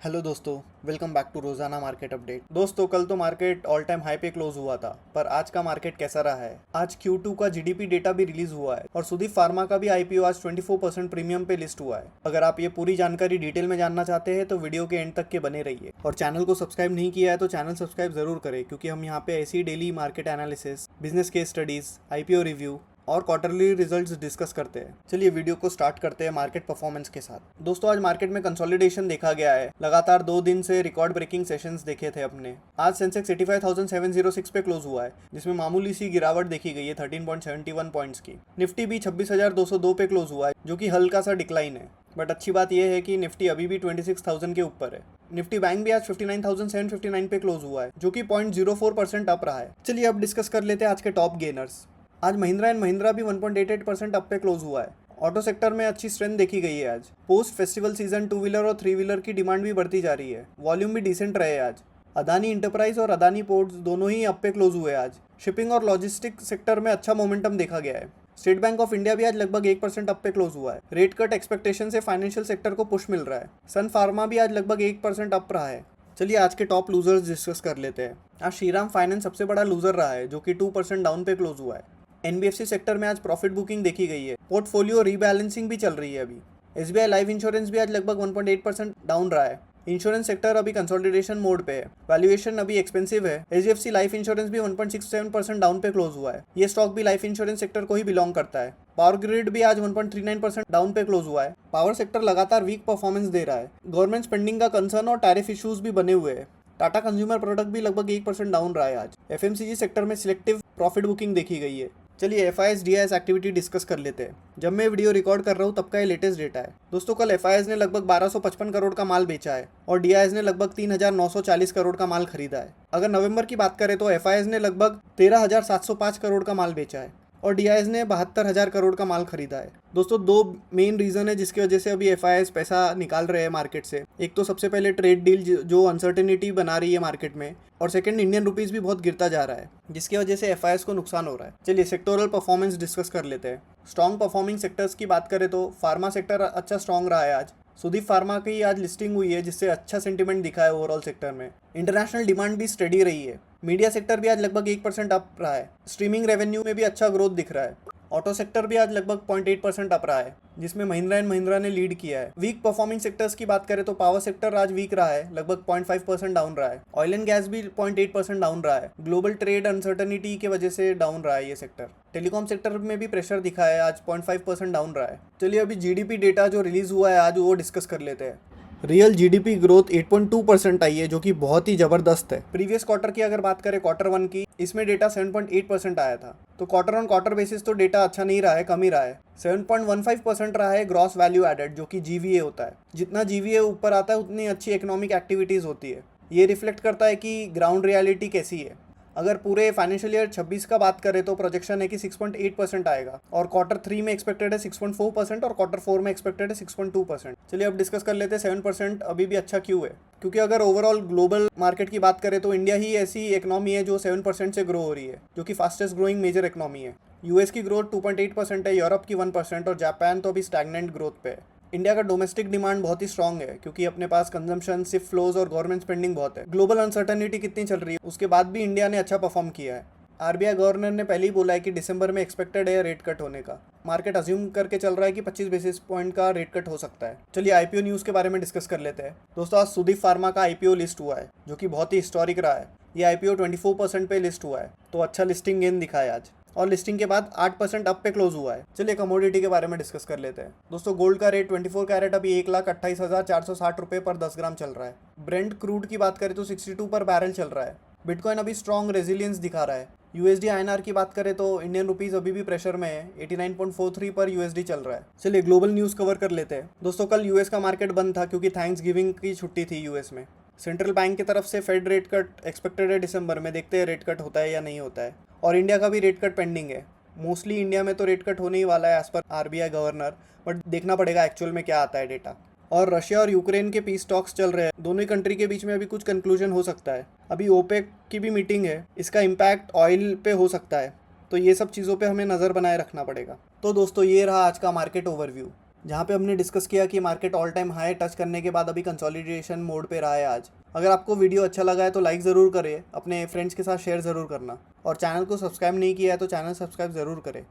Hello दोस्तों, welcome back to रोजाना market update. दोस्तों, कल तो मार्केट ऑल टाइम हाई पे क्लोज हुआ था, पर आज का मार्केट कैसा रहा है? आज Q2 का जीडीपी डेटा भी रिलीज हुआ है और सुदीप फार्मा का भी आईपीओ आज 24% प्रीमियम पे लिस्ट हुआ है। अगर आप ये पूरी जानकारी डिटेल में जानना चाहते हैं तो वीडियो के एंड तक के बने रहिए और चैनल को सब्सक्राइब नहीं किया है तो चैनल सब्सक्राइब जरूर करें, क्योंकि हम यहाँ पे ऐसी daily market analysis, business case studies, IPO review और क्वार्टरली रिजल्ट्स डिस्कस करते हैं। चलिए वीडियो को स्टार्ट करते हैं मार्केट परफॉर्मेंस के साथ। दोस्तों, आज मार्केट में कंसोलिडेशन देखा गया है। लगातार 2 दिन से रिकॉर्ड ब्रेकिंग सेशंस देखे थे अपने। आज सेंसेक्स 85,706 पे क्लोज हुआ है, जिसमें मामूली सी गिरावट देखी गई है 13.71 पॉइंट्स की। निफ्टी भी 26,202 पे क्लोज हुआ है, जो कि हल्का सा डिक्लाइन है, बट अच्छी बात यह है कि निफ्टी अभी भी 26,000 के ऊपर है। निफ्टी बैंक भी आज 59,759 पे क्लोज हुआ है, जो कि 0.04% अप रहा है। चलिए अब डिस्कस कर लेते हैं आज के टॉप गेनर्स। आज महिंद्रा एंड महिंद्रा भी 1.88% अप पे क्लोज हुआ है। ऑटो सेक्टर में अच्छी स्ट्रेंथ देखी गई है आज। पोस्ट फेस्टिवल सीजन 2 व्हीलर और 3 व्हीलर की डिमांड भी बढ़ती जा रही है। वॉल्यूम भी डिसेंट रहे आज। अदानी इंटरप्राइज और अदानी पोर्ट्स दोनों ही अप पे क्लोज हुए आज। शिपिंग और लॉजिस्टिक सेक्टर में अच्छा मोमेंटम देखा गया है। स्टेट बैंक ऑफ इंडिया भी आज लगभग 1% अप पे क्लोज हुआ है। रेट कट एक्सपेक्टेशन से फाइनेंशियल सेक्टर को पुश मिल रहा है। सन फार्मा भी आज लगभग 1% अप रहा है। चलिए आज के टॉप लूजर्स डिस्कस कर लेते हैं। आज श्रीराम फाइनेंस सबसे बड़ा लूजर रहा है, जो कि 2% डाउन पे क्लोज हुआ है। एनबीएफसी सेक्टर में आज प्रॉफिट बुकिंग देखी गई है। पोर्टफोलियो रीबैलेंसिंग भी चल रही है अभी। एसबीआई लाइफ इंश्योरेंस भी आज लगभग 1.8% डाउन रहा है। इंश्योरेंस सेक्टर अभी कंसोलिडेशन मोड पे है। वैल्यूएशन अभी एक्सपेंसिव है। एचडीएफसी लाइफ इंश्योरेंस भी 1.67% डाउन पे क्लोज हुआ है। ये स्टॉक भी लाइफ इंश्योरेंस सेक्टर को ही बिलोंग करता है। पावर ग्रिड भी आज 1.39% डाउन पे क्लोज हुआ है। पावर सेक्टर लगातार वीक परफॉर्मेंस दे रहा है। गवर्नमेंट स्पेंडिंग का कंसर्न और टैरिफ इश्यूज भी बने हुए हैं। टाटा कंज्यूमर प्रोडक्ट भी लगभग 1% डाउन रहा है आज। एफएमसीजी सेक्टर में सिलेक्टिव प्रॉफिट बुकिंग देखी गई है। चलिए एफआईएस डीआईएस एक्टिविटी डिस्कस कर लेते हैं। जब मैं वीडियो रिकॉर्ड कर रहा हूँ तब का ये लेटेस्ट डेटा है। दोस्तों, कल एफआईएस ने लगभग 1255 करोड़ का माल बेचा है और डीआईएस ने लगभग 3,940 करोड़ का माल खरीदा है। अगर नवंबर की बात करें तो एफआईएस ने लगभग 13,705 करोड़ का माल बेचा है और डीआईएस ने 72,000 करोड़ का माल खरीदा है। दोस्तों, दो मेन रीज़न है जिसकी वजह से अभी एफआईएस पैसा निकाल रहे हैं मार्केट से। एक तो सबसे पहले ट्रेड डील जो अनसर्टेनिटी बना रही है मार्केट में, और सेकंड इंडियन रुपीस भी बहुत गिरता जा रहा है, जिसकी वजह से एफआईएस को नुकसान हो रहा है। चलिए सेक्टोरल परफॉर्मेंस डिस्कस कर लेते हैं। स्ट्रॉन्ग परफॉर्मिंग सेक्टर्स की बात करें तो फार्मा सेक्टर अच्छा स्ट्रॉन्ग रहा है आज। सुदीप फार्मा की आज लिस्टिंग हुई है, जिससे अच्छा सेंटीमेंट दिखा है ओवरऑल सेक्टर में। इंटरनेशनल डिमांड भी स्टडी रही है। मीडिया सेक्टर भी आज लगभग 1% अप रहा है। स्ट्रीमिंग रेवेन्यू में भी अच्छा ग्रोथ दिख रहा है। ऑटो सेक्टर भी आज लगभग 0.8% अप रहा है, जिसमें महिंद्रा एंड महिंद्रा ने लीड किया है। वीक परफॉर्मिंग सेक्टर्स की बात करें तो पावर सेक्टर आज वीक रहा है, लगभग 0.5% डाउन रहा है। ऑयल एंड गैस भी 0.8% डाउन रहा है। ग्लोबल ट्रेड अनसर्टनिटी की वजह से डाउन रहा है ये सेक्टर। टेलीकॉम सेक्टर में भी प्रेशर दिखा है, आज 0.5% डाउन रहा है। चलिए अभी जीडीपी डेटा जो रिलीज हुआ है आज वो डिस्कस कर लेते हैं। रियल जीडीपी ग्रोथ 8.2% आई है, जो कि बहुत ही ज़बरदस्त है। प्रीवियस क्वार्टर की अगर बात करें Q1 की, इसमें डेटा 7.8% आया था। तो क्वार्टर ऑन क्वार्टर बेसिस तो डेटा अच्छा नहीं रहा है, कम ही रहा है। 7.15% रहा है ग्रॉस वैल्यू एडेड, जो कि जीवीए होता है। जितना जीवीए ऊपर आता है उतनी अच्छी इकोनॉमिक एक्टिविटीज़ होती है। ये रिफ्लेक्ट करता है कि ग्राउंड रियलिटी कैसी है। अगर पूरे फाइनेंशियल ईयर 26 का बात करें तो प्रोजेक्शन है कि 6.8% आएगा, और Q3 में एक्सपेक्टेड है 6.4% और Q4 में एक्सपेक्टेड है 6.2%। चलिए अब डिस्कस कर लेते हैं 7% अभी भी अच्छा क्यों है। क्योंकि अगर ओवरऑल ग्लोबल मार्केट की बात करें तो इंडिया ही ऐसी इकोनॉमी है जो 7% से ग्रो हो रही है, जो कि फास्टेस्ट ग्रोइंग मेजर इकोनॉमी है। यूएस की ग्रोथ 2.8% है, यूरोप की 1% और जापान तो अभी स्टैग्नेंट ग्रोथ पे है। इंडिया का डोमेस्टिक डिमांड बहुत ही स्ट्रांग है, क्योंकि अपने पास कंजम्पशन, सिर्फ फ्लोज और गवर्नमेंट स्पेंडिंग बहुत है। ग्लोबल अनसर्टेनिटी कितनी चल रही है, उसके बाद भी इंडिया ने अच्छा परफॉर्म किया है। आरबीआई गवर्नर ने पहले ही बोला है कि दिसंबर में एक्सपेक्टेड है रेट कट होने का। मार्केट अज्यूम करके चल रहा है कि 25 बेसिस पॉइंट का रेट कट हो सकता है। चलिए आईपीओ न्यूज़ के बारे में डिस्कस कर लेते हैं। दोस्तों, आज सुदीप फार्मा का आईपीओ लिस्ट हुआ है, जो कि बहुत ही हिस्टोरिक रहा है। ये आईपीओ 24% पे लिस्ट हुआ है, तो अच्छा लिस्टिंग गेन दिखा है आज, और लिस्टिंग के बाद 8% अप पे क्लोज हुआ है। चलिए कमोडिटी के बारे में डिस्कस कर लेते हैं। दोस्तों, गोल्ड का रेट 24 कैरेट अभी 1,28,460 रुपये पर 10 ग्राम चल रहा है। ब्रेंट क्रूड की बात करें तो 62 पर बैरल चल रहा है। बिटकॉइन अभी स्ट्रॉन्ग रेजिलियंस दिखा रहा है। यूएसडी आईएनआर की बात करें तो इंडियन रुपीस अभी भी प्रेशर में है, 89.43 पर यूएसडी चल रहा है। चलिए ग्लोबल न्यूज़ कवर कर लेते हैं। दोस्तों, कल यूएस का मार्केट बंद था क्योंकि थैंक्स गिविंग की छुट्टी थी यूएस में। सेंट्रल बैंक की तरफ से फेड रेट कट एक्सपेक्टेड है दिसंबर में, देखते हैं रेट कट होता है या नहीं होता है। और इंडिया का भी रेट कट पेंडिंग है। मोस्टली इंडिया में तो रेट कट होने ही वाला है as per RBI governor, but देखना पड़ेगा एक्चुअल में क्या आता है डेटा। और रशिया और यूक्रेन के पीस टॉक्स चल रहे हैं, दोनों ही कंट्री के बीच में अभी कुछ कंक्लूजन हो सकता है। अभी ओपेक की भी मीटिंग है, इसका इम्पैक्ट ऑयल पे हो सकता है। तो ये सब चीज़ों पे हमें नज़र बनाए रखना पड़ेगा। तो दोस्तों, ये रहा आज का मार्केट ओवरव्यू। जहाँ पे हमने डिस्कस किया कि market all time high touch करने के बाद अभी कंसोलिडेशन मोड पे रहा है आज। अगर आपको वीडियो अच्छा लगा है तो लाइक ज़रूर करें, अपने फ्रेंड्स के साथ शेयर ज़रूर करना, और चैनल को सब्सक्राइब नहीं किया है तो चैनल सब्सक्राइब ज़रूर करें।